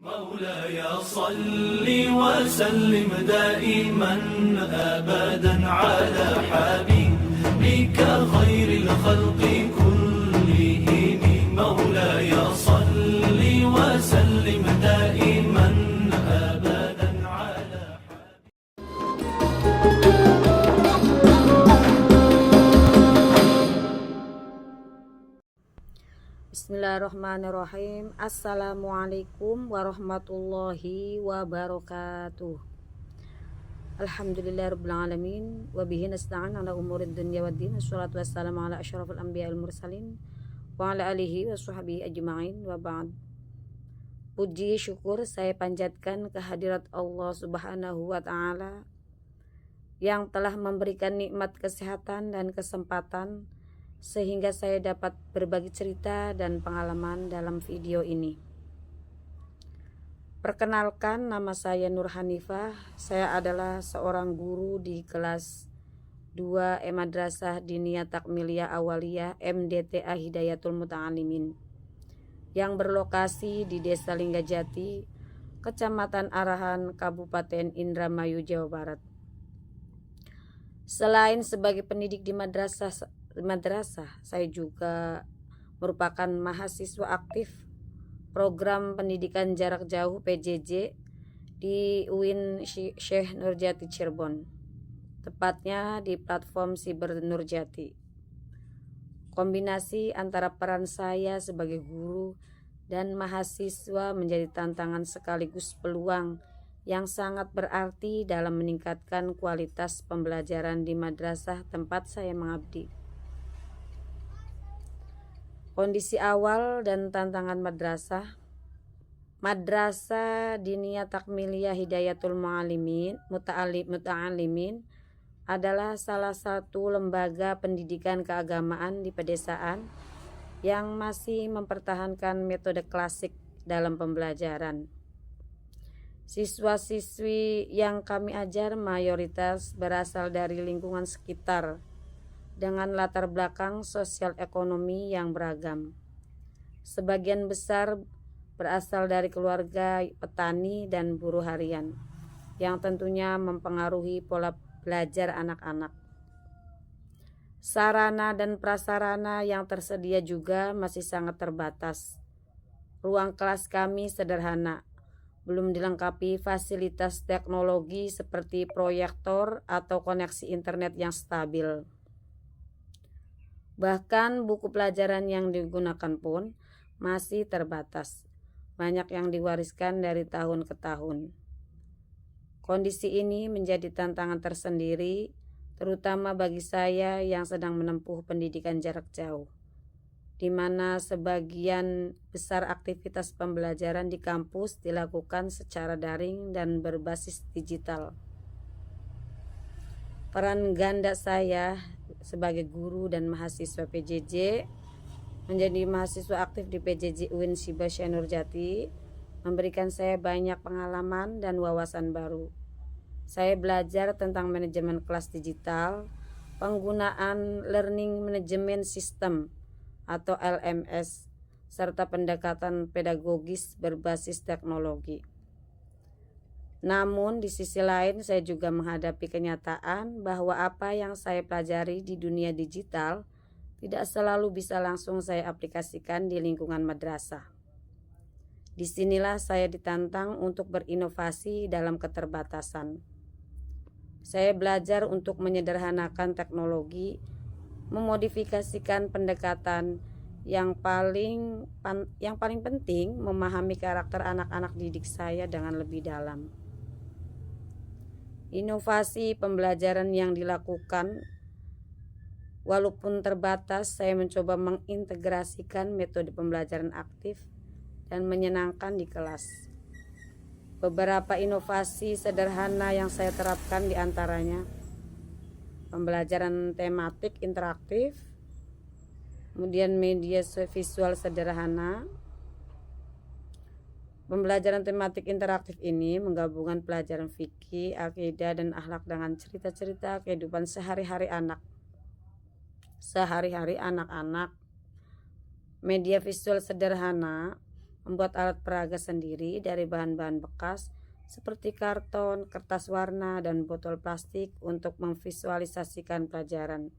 مولاي صل وسلم دائما أبدا على حبيبك خير الخلق كلهم مولاي صل وسلم دائما أبدا على Bismillahirrahmanirrahim. Assalamualaikum warahmatullahi wabarakatuh. Alhamdulillahirrabbilalamin. Wabihi nasta'an ala umurid dunya waddin. Assalatu wassalamu ala asyrafil anbiya wal mursalin wa ala alihi wa sahbihi ajma'in wa ba'd. Puji syukur saya panjatkan kehadirat Allah subhanahu wa ta'ala yang telah memberikan nikmat kesehatan dan kesempatan sehingga saya dapat berbagi cerita dan pengalaman dalam video ini. Perkenalkan, nama saya Nur Hanifah. Saya adalah seorang guru di kelas 2 Madrasah Diniyah Takmiliyah Awaliyah MDTA Hidayatul Muta'alimin yang berlokasi di Desa Linggajati, Kecamatan Arahan, Kabupaten Indramayu, Jawa Barat. Selain sebagai pendidik di madrasah, saya juga merupakan mahasiswa aktif program pendidikan jarak jauh PJJ di UIN Syekh Nurjati Cirebon, tepatnya di platform Siber Nurjati. Kombinasi antara peran saya sebagai guru dan mahasiswa menjadi tantangan sekaligus peluang yang sangat berarti dalam meningkatkan kualitas pembelajaran di madrasah tempat saya mengabdi. Kondisi awal dan tantangan Madrasah Diniyah Takmiliyah Hidayatul Muta'alimin adalah salah satu lembaga pendidikan keagamaan di pedesaan yang masih mempertahankan metode klasik dalam pembelajaran. Siswa-siswi yang kami ajar mayoritas berasal dari lingkungan sekitar dengan latar belakang sosial ekonomi yang beragam. Sebagian besar berasal dari keluarga petani dan buruh harian, yang tentunya mempengaruhi pola belajar anak-anak. Sarana dan prasarana yang tersedia juga masih sangat terbatas. Ruang kelas kami sederhana, belum dilengkapi fasilitas teknologi seperti proyektor atau koneksi internet yang stabil. Bahkan buku pelajaran yang digunakan pun masih terbatas, banyak yang diwariskan dari tahun ke tahun. Kondisi ini menjadi tantangan tersendiri, terutama bagi saya yang sedang menempuh pendidikan jarak jauh, di mana sebagian besar aktivitas pembelajaran di kampus dilakukan secara daring dan berbasis digital. Peran ganda saya sebagai guru dan mahasiswa PJJ menjadi mahasiswa aktif di PJJ UIN Syibah Syekh Nurjati memberikan saya banyak pengalaman dan wawasan baru. Saya belajar tentang manajemen kelas digital, penggunaan learning management system atau LMS, serta pendekatan pedagogis berbasis teknologi. Namun di sisi lain saya juga menghadapi kenyataan bahwa apa yang saya pelajari di dunia digital tidak selalu bisa langsung saya aplikasikan di lingkungan madrasah. Disinilah saya ditantang untuk berinovasi dalam keterbatasan. Saya belajar untuk menyederhanakan teknologi, memodifikasikan pendekatan, yang paling penting memahami karakter anak-anak didik saya dengan lebih dalam. Inovasi pembelajaran yang dilakukan, walaupun terbatas, saya mencoba mengintegrasikan metode pembelajaran aktif dan menyenangkan di kelas. Beberapa inovasi sederhana yang saya terapkan diantaranya pembelajaran tematik interaktif, kemudian media visual sederhana. Pembelajaran tematik interaktif ini menggabungkan pelajaran fikih, akidah, dan akhlak dengan cerita-cerita kehidupan sehari-hari anak-anak. Media visual sederhana membuat alat peraga sendiri dari bahan-bahan bekas seperti karton, kertas warna, dan botol plastik untuk memvisualisasikan pelajaran.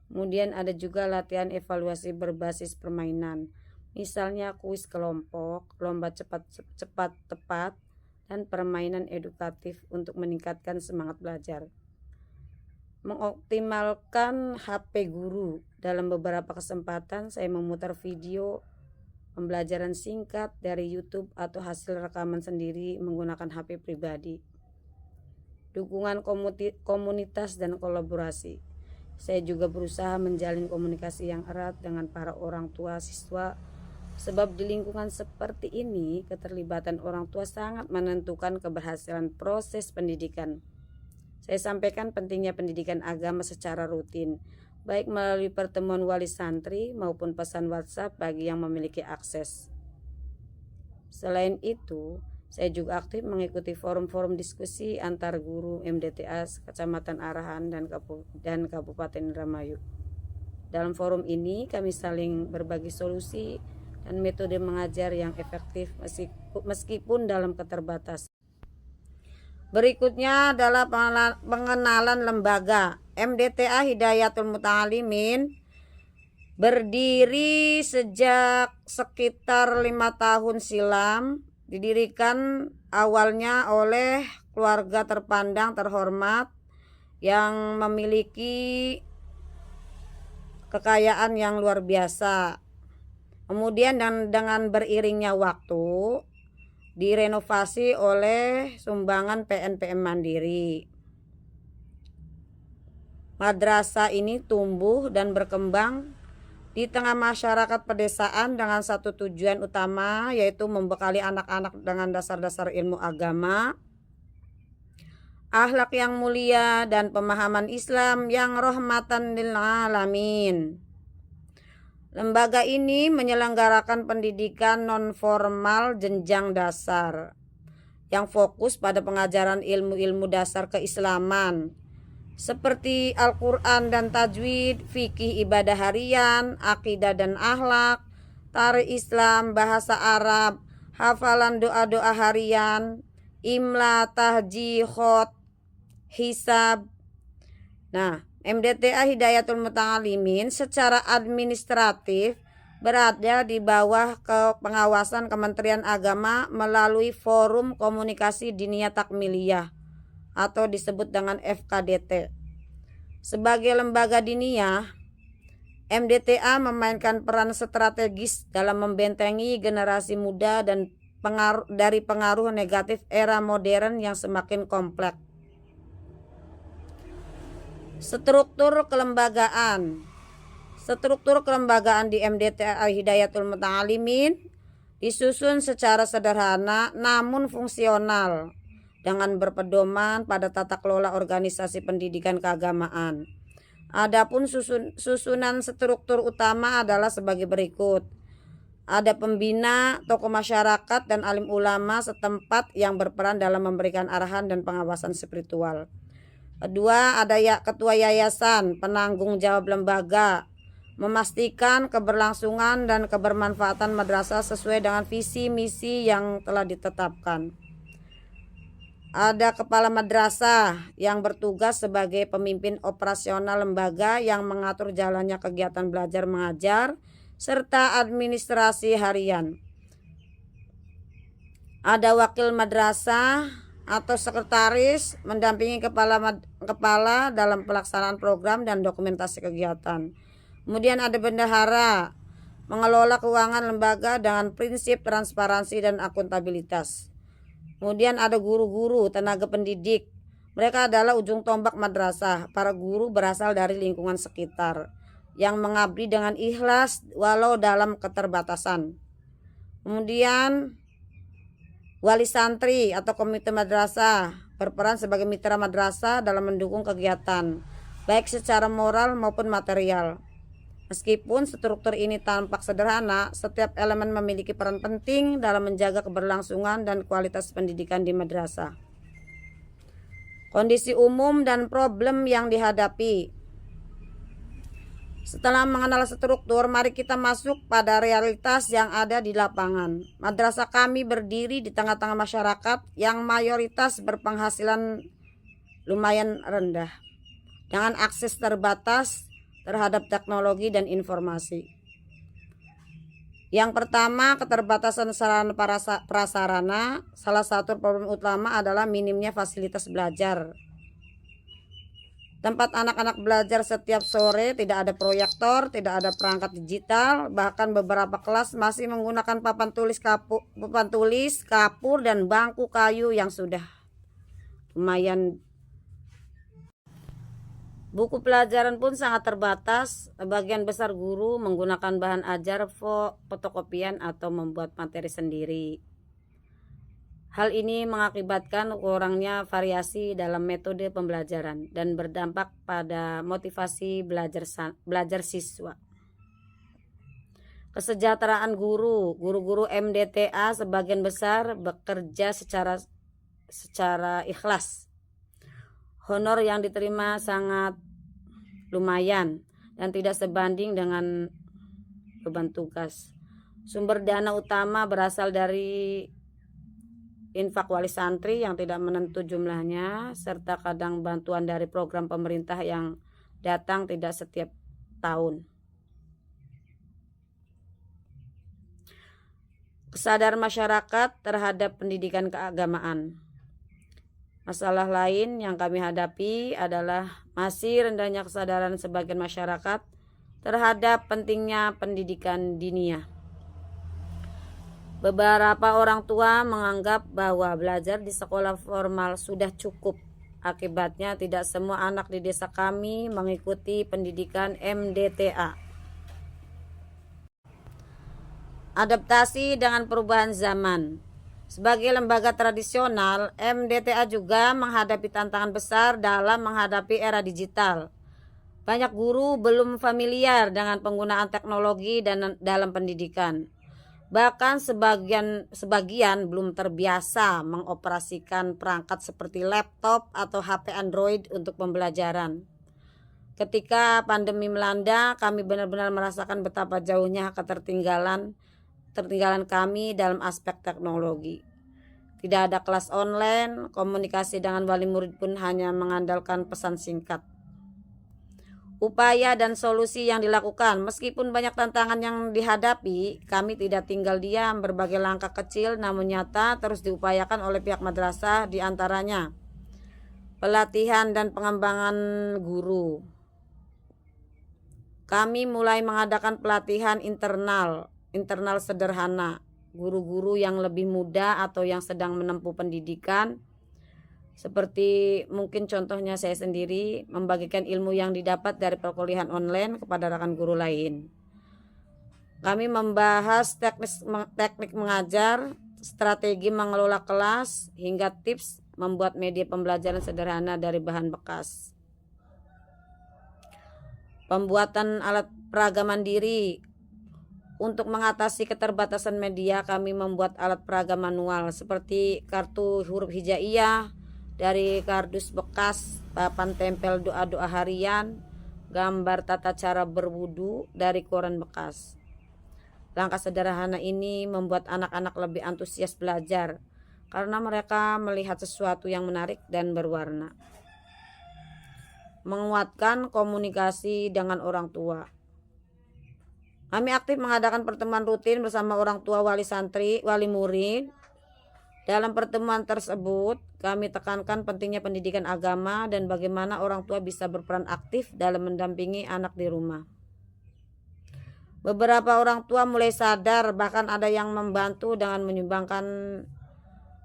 Kemudian ada juga latihan evaluasi berbasis permainan, misalnya kuis kelompok, lomba cepat tepat, dan permainan edukatif untuk meningkatkan semangat belajar. Mengoptimalkan HP guru. Dalam beberapa kesempatan saya memutar video pembelajaran singkat dari YouTube atau hasil rekaman sendiri menggunakan HP pribadi. Dukungan komunitas dan kolaborasi. Saya juga berusaha menjalin komunikasi yang erat dengan para orang tua siswa, sebab di lingkungan seperti ini keterlibatan orang tua sangat menentukan keberhasilan proses pendidikan. Saya sampaikan pentingnya pendidikan agama secara rutin, baik melalui pertemuan wali santri maupun pesan WhatsApp bagi yang memiliki akses. Selain itu, saya juga aktif mengikuti forum-forum diskusi antar guru MDTA Kecamatan Arahan dan Kabupaten Indramayu. Dalam forum ini kami saling berbagi solusi dan metode mengajar yang efektif meskipun dalam keterbatasan. Berikutnya adalah pengenalan lembaga. MDTA Hidayatul Muta'alimin berdiri sejak sekitar 5 tahun silam. Didirikan awalnya oleh keluarga terpandang terhormat yang memiliki kekayaan yang luar biasa. Kemudian dengan beriringnya waktu direnovasi oleh sumbangan PNPM Mandiri. Madrasah ini tumbuh dan berkembang di tengah masyarakat pedesaan dengan satu tujuan utama, yaitu membekali anak-anak dengan dasar-dasar ilmu agama, akhlak yang mulia, dan pemahaman Islam yang rahmatan lil alamin. Lembaga ini menyelenggarakan pendidikan non-formal jenjang dasar yang fokus pada pengajaran ilmu-ilmu dasar keislaman seperti Al-Quran dan Tajwid, fikih ibadah harian, akidah dan akhlak, tarikh Islam, bahasa Arab, hafalan doa-doa harian, imla, tahji, khot, hisab. Nah, MDTA Hidayatul Muta'alimin secara administratif berada di bawah pengawasan Kementerian Agama melalui Forum Komunikasi Diniyah Takmiliyah atau disebut dengan FKDT. Sebagai lembaga diniyah, MDTA memainkan peran strategis dalam membentengi generasi muda dan dari pengaruh negatif era modern yang semakin kompleks. Struktur kelembagaan di MDTA Hidayatul Muta'alimin disusun secara sederhana namun fungsional dengan berpedoman pada tata kelola organisasi pendidikan keagamaan. Adapun susunan struktur utama adalah sebagai berikut. Ada pembina, tokoh masyarakat, dan alim ulama setempat yang berperan dalam memberikan arahan dan pengawasan spiritual. Kedua, ada ketua yayasan, penanggung jawab lembaga, memastikan keberlangsungan dan kebermanfaatan madrasah sesuai dengan visi misi yang telah ditetapkan. Ada kepala madrasah yang bertugas sebagai pemimpin operasional lembaga yang mengatur jalannya kegiatan belajar mengajar serta administrasi harian. Ada wakil madrasah atau sekretaris mendampingi kepala dalam pelaksanaan program dan dokumentasi kegiatan. Kemudian ada bendahara mengelola keuangan lembaga dengan prinsip transparansi dan akuntabilitas. Kemudian ada guru-guru, tenaga pendidik. Mereka adalah ujung tombak madrasah. Para guru berasal dari lingkungan sekitar yang mengabdi dengan ikhlas walau dalam keterbatasan. Kemudian wali santri atau komite madrasah berperan sebagai mitra madrasah dalam mendukung kegiatan baik secara moral maupun material. Meskipun struktur ini tampak sederhana, setiap elemen memiliki peran penting dalam menjaga keberlangsungan dan kualitas pendidikan di madrasah. Kondisi umum dan problem yang dihadapi. Setelah mengenal struktur, mari kita masuk pada realitas yang ada di lapangan. Madrasah kami berdiri di tengah-tengah masyarakat yang mayoritas berpenghasilan lumayan rendah, dengan akses terbatas terhadap teknologi dan informasi. Yang pertama, keterbatasan sarana prasarana. Salah satu problem utama adalah minimnya fasilitas belajar. Tempat anak-anak belajar setiap sore tidak ada proyektor, tidak ada perangkat digital, bahkan beberapa kelas masih menggunakan papan tulis kapur dan bangku kayu yang sudah lumayan. Buku pelajaran pun sangat terbatas. Sebagian besar guru menggunakan bahan ajar fotokopian atau membuat materi sendiri. Hal ini mengakibatkan kurangnya variasi dalam metode pembelajaran dan berdampak pada motivasi belajar siswa. Kesejahteraan guru-guru MDTA sebagian besar bekerja secara ikhlas. Honor yang diterima sangat lumayan dan tidak sebanding dengan beban tugas. Sumber dana utama berasal dari infak wali santri yang tidak menentu jumlahnya, serta kadang bantuan dari program pemerintah yang datang tidak setiap tahun. Kesadaran masyarakat terhadap pendidikan keagamaan. Masalah lain yang kami hadapi adalah masih rendahnya kesadaran sebagian masyarakat terhadap pentingnya pendidikan diniyah. Beberapa orang tua menganggap bahwa belajar di sekolah formal sudah cukup. Akibatnya tidak semua anak di desa kami mengikuti pendidikan MDTA. Adaptasi dengan perubahan zaman. Sebagai lembaga tradisional, MDTA juga menghadapi tantangan besar dalam menghadapi era digital. Banyak guru belum familiar dengan penggunaan teknologi dalam pendidikan. Bahkan sebagian belum terbiasa mengoperasikan perangkat seperti laptop atau HP Android untuk pembelajaran. Ketika pandemi melanda, kami benar-benar merasakan betapa jauhnya ketertinggalan kami dalam aspek teknologi. Tidak ada kelas online, komunikasi dengan wali murid pun hanya mengandalkan pesan singkat. Upaya dan solusi yang dilakukan, meskipun banyak tantangan yang dihadapi, kami tidak tinggal diam. Berbagai langkah kecil namun nyata terus diupayakan oleh pihak madrasah, diantaranya pelatihan dan pengembangan guru. Kami mulai mengadakan pelatihan internal sederhana. Guru-guru yang lebih muda atau yang sedang menempuh pendidikan, seperti mungkin contohnya saya sendiri, membagikan ilmu yang didapat dari perkuliahan online kepada rekan guru lain. Kami membahas teknik mengajar, strategi mengelola kelas, hingga tips membuat media pembelajaran sederhana dari bahan bekas. Pembuatan alat peraga mandiri. Untuk mengatasi keterbatasan media, kami membuat alat peraga manual seperti kartu huruf hijaiyah dari kardus bekas, papan tempel doa-doa harian, gambar tata cara berwudu dari koran bekas. Langkah sederhana ini membuat anak-anak lebih antusias belajar karena mereka melihat sesuatu yang menarik dan berwarna. Menguatkan komunikasi dengan orang tua. Kami aktif mengadakan pertemuan rutin bersama orang tua wali santri, wali murid. Dalam pertemuan tersebut, kami tekankan pentingnya pendidikan agama dan bagaimana orang tua bisa berperan aktif dalam mendampingi anak di rumah. Beberapa orang tua mulai sadar, bahkan ada yang membantu dengan menyumbangkan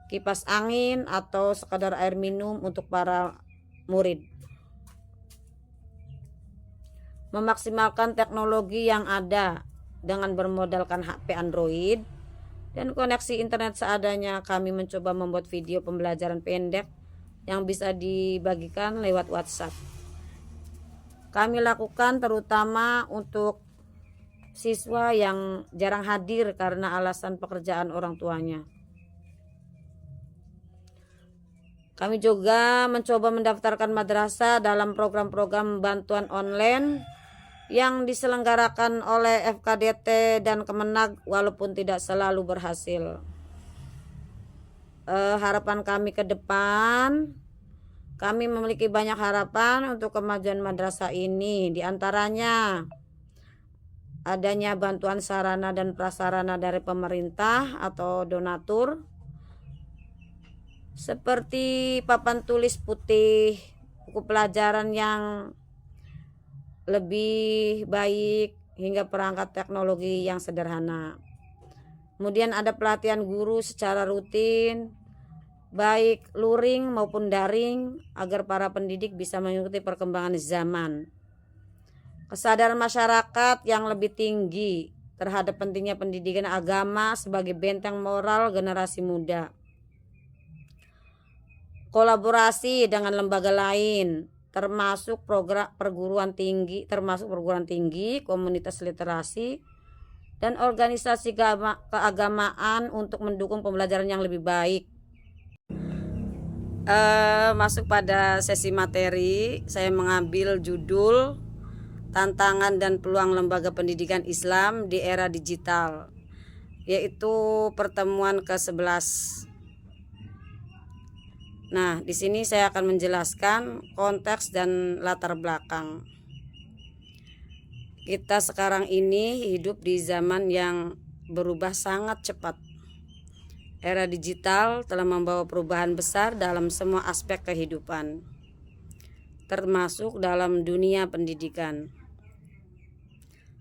kipas angin atau sekadar air minum untuk para murid. Memaksimalkan teknologi yang ada dengan bermodalkan HP Android dan koneksi internet seadanya, kami mencoba membuat video pembelajaran pendek yang bisa dibagikan lewat WhatsApp. Kami lakukan terutama untuk siswa yang jarang hadir karena alasan pekerjaan orang tuanya. Kami juga mencoba mendaftarkan madrasah dalam program-program bantuan online yang diselenggarakan oleh FKDT dan Kemenag walaupun tidak selalu berhasil. Harapan kami ke depan, kami memiliki banyak harapan untuk kemajuan madrasah ini, diantaranya adanya bantuan sarana dan prasarana dari pemerintah atau donatur seperti papan tulis putih, buku pelajaran yang lebih baik, hingga perangkat teknologi yang sederhana. Kemudian ada pelatihan guru secara rutin, baik luring maupun daring, agar para pendidik bisa mengikuti perkembangan zaman. Kesadaran masyarakat yang lebih tinggi terhadap pentingnya pendidikan agama sebagai benteng moral generasi muda. Kolaborasi dengan lembaga lain, termasuk perguruan tinggi, komunitas literasi, dan organisasi keagamaan untuk mendukung pembelajaran yang lebih baik. Masuk pada sesi materi, saya mengambil judul Tantangan dan Peluang Lembaga Pendidikan Islam di Era Digital, yaitu pertemuan ke-11. Nah, di sini saya akan menjelaskan konteks dan latar belakang. Kita sekarang ini hidup di zaman yang berubah sangat cepat. Era digital telah membawa perubahan besar dalam semua aspek kehidupan, termasuk dalam dunia pendidikan.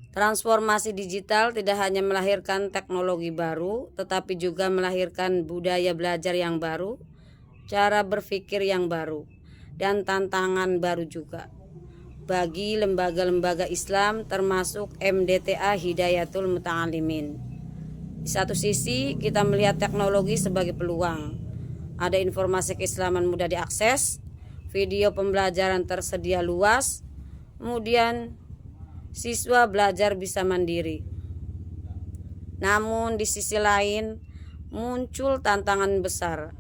Transformasi digital tidak hanya melahirkan teknologi baru, tetapi juga melahirkan budaya belajar yang baru, cara berpikir yang baru, dan tantangan baru juga bagi lembaga-lembaga Islam termasuk MDTA Hidayatul Muta'alimin. Di satu sisi kita melihat teknologi sebagai peluang. Ada informasi keislaman mudah diakses, video pembelajaran tersedia luas, kemudian siswa belajar bisa mandiri. Namun di sisi lain muncul tantangan besar.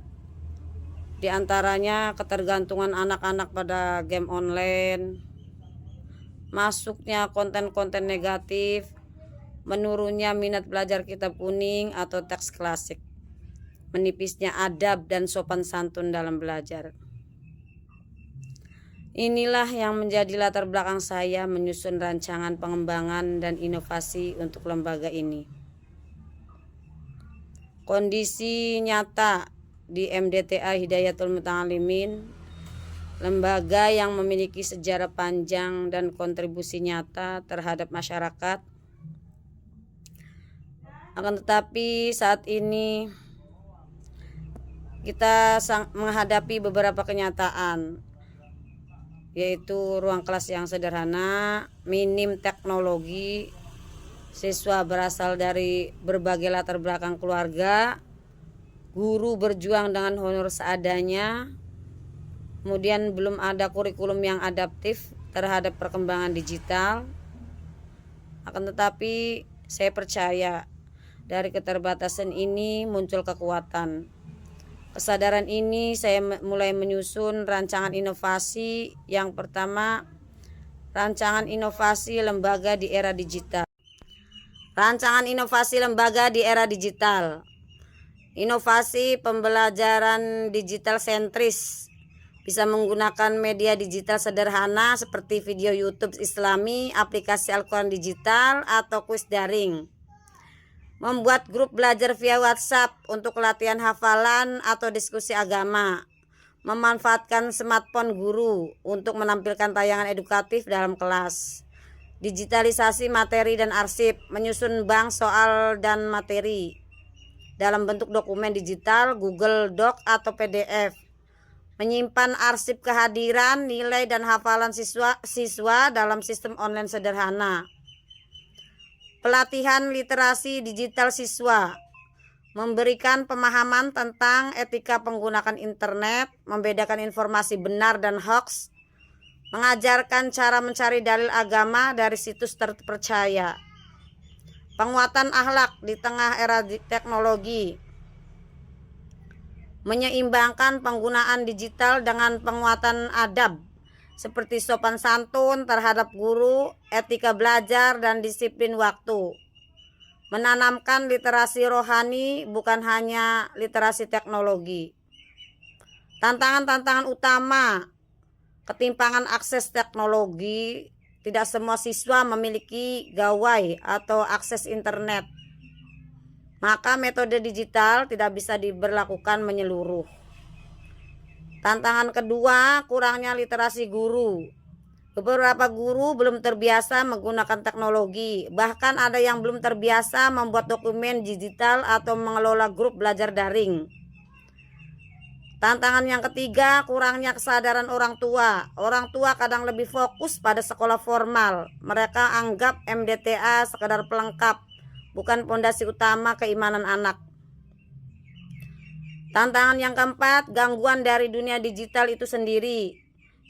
Di antaranya ketergantungan anak-anak pada game online, masuknya konten-konten negatif, menurunnya minat belajar kitab kuning atau teks klasik, menipisnya adab dan sopan santun dalam belajar. Inilah yang menjadi latar belakang saya menyusun rancangan pengembangan dan inovasi untuk lembaga ini. Kondisi nyata di MDTA Hidayatul Muta'alimin, lembaga yang memiliki sejarah panjang dan kontribusi nyata terhadap masyarakat. Akan tetapi saat ini kita menghadapi beberapa kenyataan, yaitu ruang kelas yang sederhana, minim teknologi, siswa berasal dari berbagai latar belakang keluarga, guru berjuang dengan honor seadanya, kemudian belum ada kurikulum yang adaptif terhadap perkembangan digital. Akan tetapi saya percaya dari keterbatasan ini muncul kekuatan. Kesadaran ini saya mulai menyusun rancangan inovasi. Yang pertama, rancangan inovasi lembaga di era digital. Rancangan inovasi lembaga di era digital. Inovasi pembelajaran digital sentris, bisa menggunakan media digital sederhana seperti video YouTube Islami, aplikasi Al-Quran digital, atau kuis daring. Membuat grup belajar via WhatsApp untuk latihan hafalan atau diskusi agama. Memanfaatkan smartphone guru untuk menampilkan tayangan edukatif dalam kelas. Digitalisasi materi dan arsip, menyusun bank soal dan materi dalam bentuk dokumen digital, Google Doc atau PDF. Menyimpan arsip kehadiran, nilai dan hafalan siswa dalam sistem online sederhana. Pelatihan literasi digital siswa, memberikan pemahaman tentang etika penggunaan internet, membedakan informasi benar dan hoax, mengajarkan cara mencari dalil agama dari situs terpercaya. Penguatan akhlak di tengah era teknologi, menyeimbangkan penggunaan digital dengan penguatan adab seperti sopan santun terhadap guru, etika belajar, dan disiplin waktu. Menanamkan literasi rohani bukan hanya literasi teknologi. Tantangan-tantangan utama: ketimpangan akses teknologi. Tidak semua siswa memiliki gawai atau akses internet. Maka metode digital tidak bisa diberlakukan menyeluruh. Tantangan kedua, kurangnya literasi guru. Beberapa guru belum terbiasa menggunakan teknologi. Bahkan ada yang belum terbiasa membuat dokumen digital atau mengelola grup belajar daring. Tantangan yang ketiga, kurangnya kesadaran orang tua. Orang tua kadang lebih fokus pada sekolah formal. Mereka anggap MDTA sekedar pelengkap, bukan pondasi utama keimanan anak. Tantangan yang keempat, gangguan dari dunia digital itu sendiri.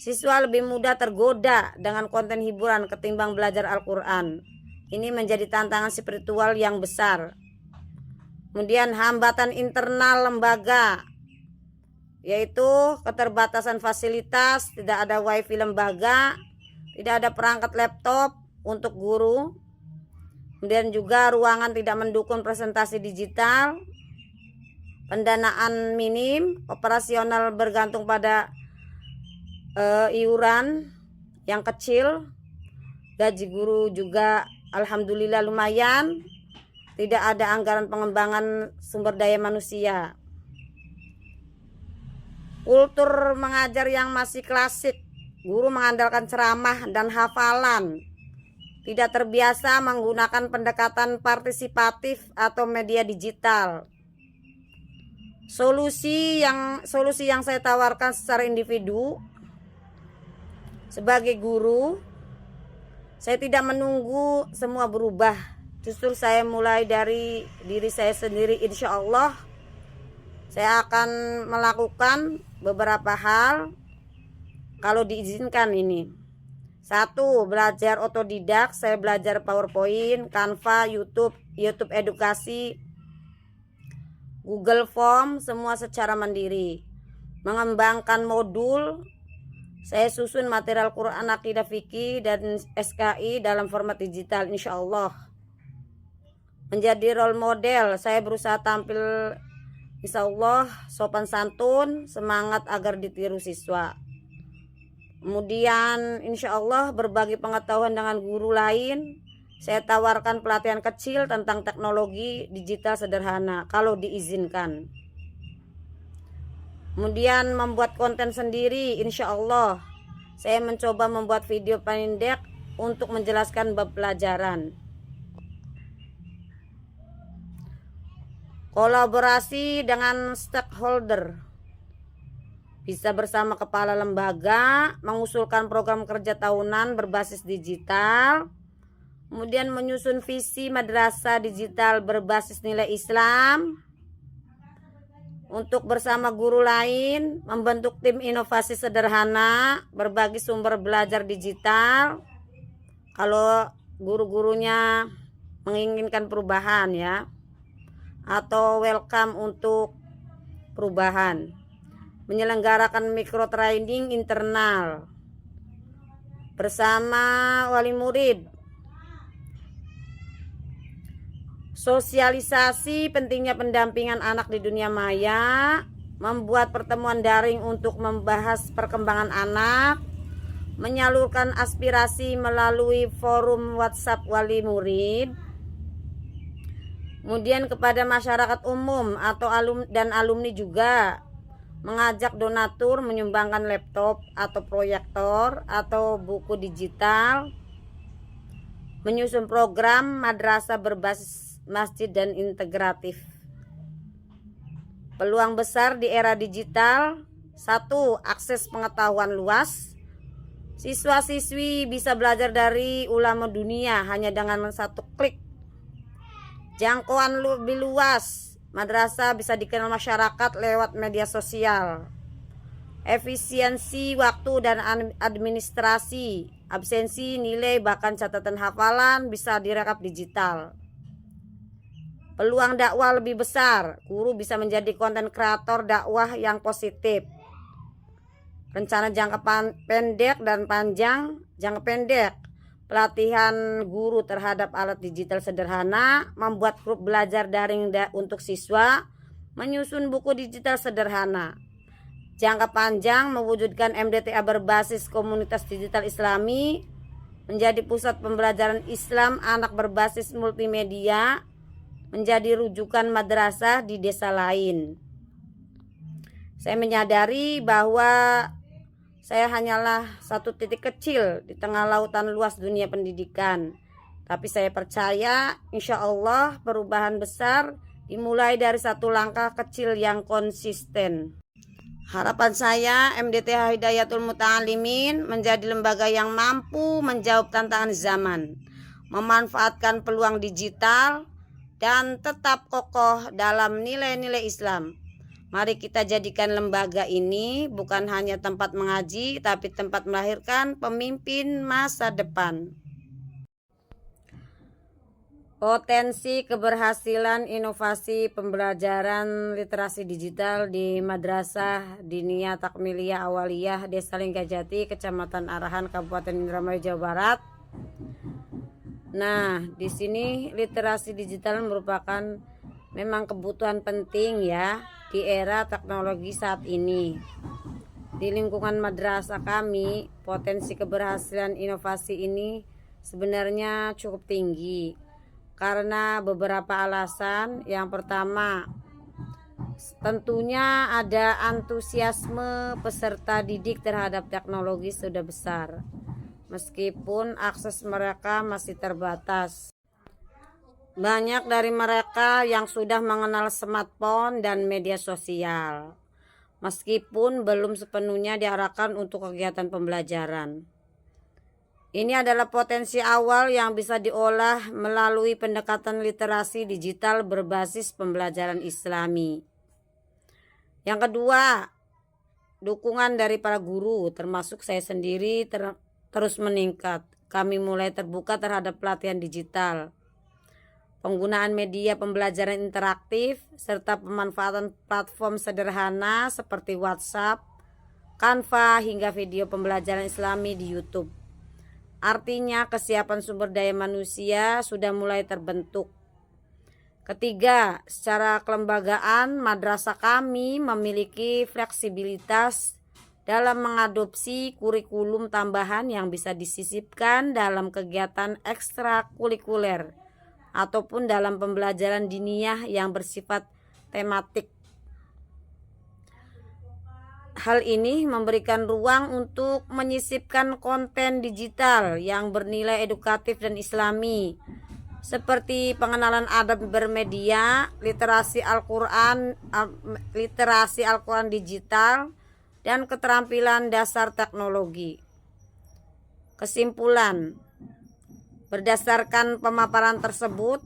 Siswa lebih mudah tergoda dengan konten hiburan ketimbang belajar Al-Quran. Ini menjadi tantangan spiritual yang besar. Kemudian hambatan internal lembaga, yaitu keterbatasan fasilitas, tidak ada wifi lembaga, tidak ada perangkat laptop untuk guru. Kemudian juga ruangan tidak mendukung presentasi digital, pendanaan minim, operasional bergantung pada iuran yang kecil, gaji guru juga alhamdulillah lumayan, tidak ada anggaran pengembangan sumber daya manusia. Kultur mengajar yang masih klasik, guru mengandalkan ceramah dan hafalan, tidak terbiasa menggunakan pendekatan partisipatif atau media digital. Solusi yang saya tawarkan secara individu sebagai guru, saya tidak menunggu semua berubah. Justru saya mulai dari diri saya sendiri. Insya Allah saya akan melakukan beberapa hal kalau diizinkan ini. 1. Belajar otodidak. Saya belajar PowerPoint, Canva, YouTube edukasi, Google Form, semua secara mandiri. Mengembangkan modul. Saya susun material Quran, Aqidah, Fikih, dan SKI dalam format digital, insya Allah. Menjadi role model. Saya berusaha tampil insya Allah sopan santun, semangat agar ditiru siswa. Kemudian insya Allah berbagi pengetahuan dengan guru lain. Saya tawarkan pelatihan kecil tentang teknologi digital sederhana kalau diizinkan. Kemudian membuat konten sendiri, insya Allah. Saya mencoba membuat video pendek untuk menjelaskan bab pelajaran. Kolaborasi dengan stakeholder, bisa bersama kepala lembaga mengusulkan program kerja tahunan berbasis digital, kemudian menyusun visi madrasah digital berbasis nilai Islam, untuk bersama guru lain membentuk tim inovasi sederhana berbagi sumber belajar digital kalau guru-gurunya menginginkan perubahan ya, atau welcome untuk perubahan. Menyelenggarakan micro training internal bersama wali murid. Sosialisasi pentingnya pendampingan anak di dunia maya, membuat pertemuan daring untuk membahas perkembangan anak, menyalurkan aspirasi melalui forum WhatsApp wali murid. Kemudian kepada masyarakat umum atau alumni juga, mengajak donatur menyumbangkan laptop atau proyektor atau buku digital, menyusun program madrasah berbasis masjid dan integratif. Peluang besar di era digital: 1. Akses pengetahuan luas. Siswa-siswi bisa belajar dari ulama dunia hanya dengan 1 klik. Jangkauan lebih luas. Madrasah bisa dikenal masyarakat lewat media sosial. Efisiensi waktu dan administrasi, absensi, nilai, bahkan catatan hafalan bisa direkap digital. Peluang dakwah lebih besar. Guru bisa menjadi konten kreator dakwah yang positif. rencana jangka pendek dan panjang. Jangka pendek, pelatihan guru terhadap alat digital sederhana, membuat grup belajar daring untuk siswa, menyusun buku digital sederhana. Jangka panjang, mewujudkan MDTA berbasis komunitas digital Islami, menjadi pusat pembelajaran Islam anak berbasis multimedia, menjadi rujukan madrasah di desa lain. Saya menyadari bahwa saya hanyalah satu titik kecil di tengah lautan luas dunia pendidikan. Tapi saya percaya insya Allah perubahan besar dimulai dari satu langkah kecil yang konsisten. Harapan saya MDTA Hidayatul Muta'alimin menjadi lembaga yang mampu menjawab tantangan zaman, memanfaatkan peluang digital, dan tetap kokoh dalam nilai-nilai Islam. Mari kita jadikan lembaga ini bukan hanya tempat mengaji, tapi tempat melahirkan pemimpin masa depan. Potensi keberhasilan inovasi pembelajaran literasi digital di Madrasah Diniyah Takmiliyah Awaliyah Desa Linggajati, Kecamatan Arahan, Kabupaten Indramayu, Jawa Barat. Nah, di sini literasi digital merupakan memang kebutuhan penting ya di era teknologi saat ini. Di lingkungan madrasah kami, potensi keberhasilan inovasi ini sebenarnya cukup tinggi karena beberapa alasan. Yang pertama, tentunya ada antusiasme peserta didik terhadap teknologi sudah besar, meskipun akses mereka masih terbatas. Banyak dari mereka yang sudah mengenal smartphone dan media sosial, meskipun belum sepenuhnya diarahkan untuk kegiatan pembelajaran. Ini adalah potensi awal yang bisa diolah melalui pendekatan literasi digital berbasis pembelajaran Islami. Yang kedua, dukungan dari para guru, termasuk saya sendiri, terus meningkat. Kami mulai terbuka terhadap pelatihan digital, penggunaan media pembelajaran interaktif, serta pemanfaatan platform sederhana seperti WhatsApp, Canva, hingga video pembelajaran Islami di YouTube. Artinya kesiapan sumber daya manusia sudah mulai terbentuk. Ketiga, secara kelembagaan madrasah kami memiliki fleksibilitas dalam mengadopsi kurikulum tambahan yang bisa disisipkan dalam kegiatan ekstrakurikuler ataupun dalam pembelajaran diniyah yang bersifat tematik. Hal ini memberikan ruang untuk menyisipkan konten digital yang bernilai edukatif dan Islami, seperti pengenalan adab bermedia, literasi Al-Quran digital, dan keterampilan dasar teknologi. Kesimpulan, berdasarkan pemaparan tersebut,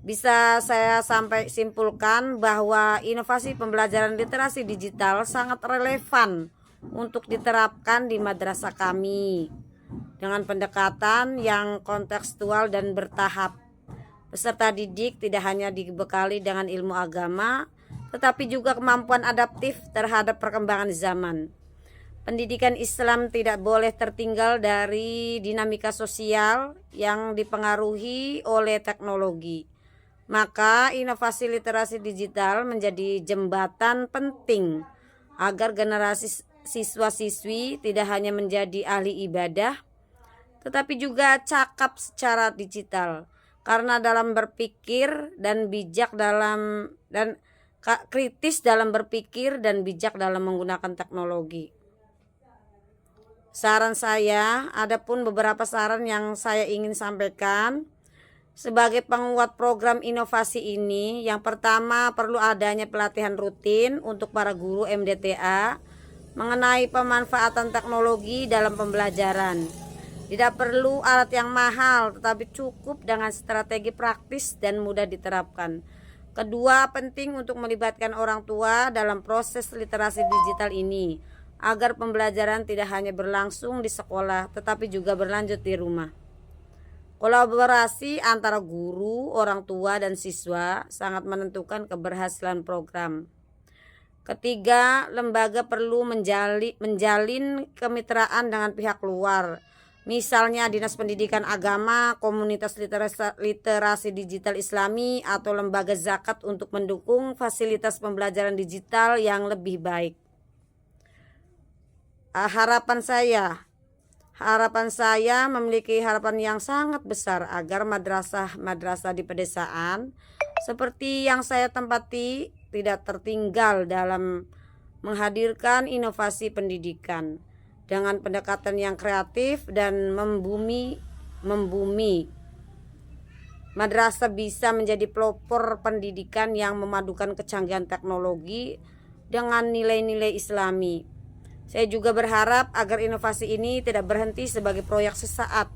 bisa saya sampai simpulkan bahwa inovasi pembelajaran literasi digital sangat relevan untuk diterapkan di madrasah kami dengan pendekatan yang kontekstual dan bertahap. Peserta didik tidak hanya dibekali dengan ilmu agama, tetapi juga kemampuan adaptif terhadap perkembangan zaman. Pendidikan Islam tidak boleh tertinggal dari dinamika sosial yang dipengaruhi oleh teknologi. Maka inovasi literasi digital menjadi jembatan penting agar generasi siswa-siswi tidak hanya menjadi ahli ibadah, tetapi juga cakap secara digital. Karena dalam berpikir dan bijak kritis dalam berpikir dan bijak dalam menggunakan teknologi. Saran saya, ada pun beberapa saran yang saya ingin sampaikan sebagai penguat program inovasi ini. Yang pertama, perlu adanya pelatihan rutin untuk para guru MDTA mengenai pemanfaatan teknologi dalam pembelajaran. Tidak perlu alat yang mahal, tetapi cukup dengan strategi praktis dan mudah diterapkan. Kedua, penting untuk melibatkan orang tua dalam proses literasi digital ini, agar pembelajaran tidak hanya berlangsung di sekolah, tetapi juga berlanjut di rumah. Kolaborasi antara guru, orang tua, dan siswa sangat menentukan keberhasilan program. Ketiga, lembaga perlu menjalin kemitraan dengan pihak luar, misalnya Dinas Pendidikan Agama, komunitas literasi digital Islami, atau lembaga zakat untuk mendukung fasilitas pembelajaran digital yang lebih baik. Harapan saya memiliki harapan yang sangat besar agar madrasah-madrasah di pedesaan seperti yang saya tempati tidak tertinggal dalam menghadirkan inovasi pendidikan dengan pendekatan yang kreatif dan membumi. Madrasah bisa menjadi pelopor pendidikan yang memadukan kecanggihan teknologi dengan nilai-nilai Islami. Saya juga berharap agar inovasi ini tidak berhenti sebagai proyek sesaat,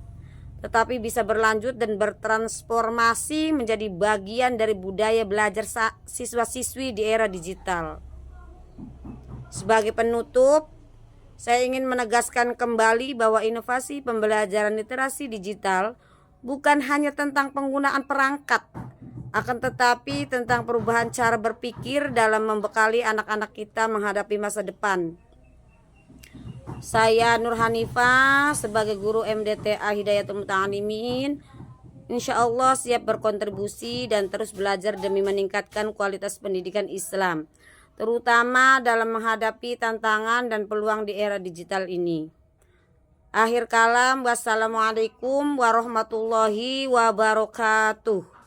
tetapi bisa berlanjut dan bertransformasi menjadi bagian dari budaya belajar siswa-siswi di era digital. Sebagai penutup, saya ingin menegaskan kembali bahwa inovasi pembelajaran literasi digital bukan hanya tentang penggunaan perangkat, akan tetapi tentang perubahan cara berpikir dalam membekali anak-anak kita menghadapi masa depan. Saya Nur Hanifah sebagai guru MDTA Hidayatul Muta'alimin, insya Allah siap berkontribusi dan terus belajar demi meningkatkan kualitas pendidikan Islam, terutama dalam menghadapi tantangan dan peluang di era digital ini. Akhir kalam, wassalamualaikum warahmatullahi wabarakatuh.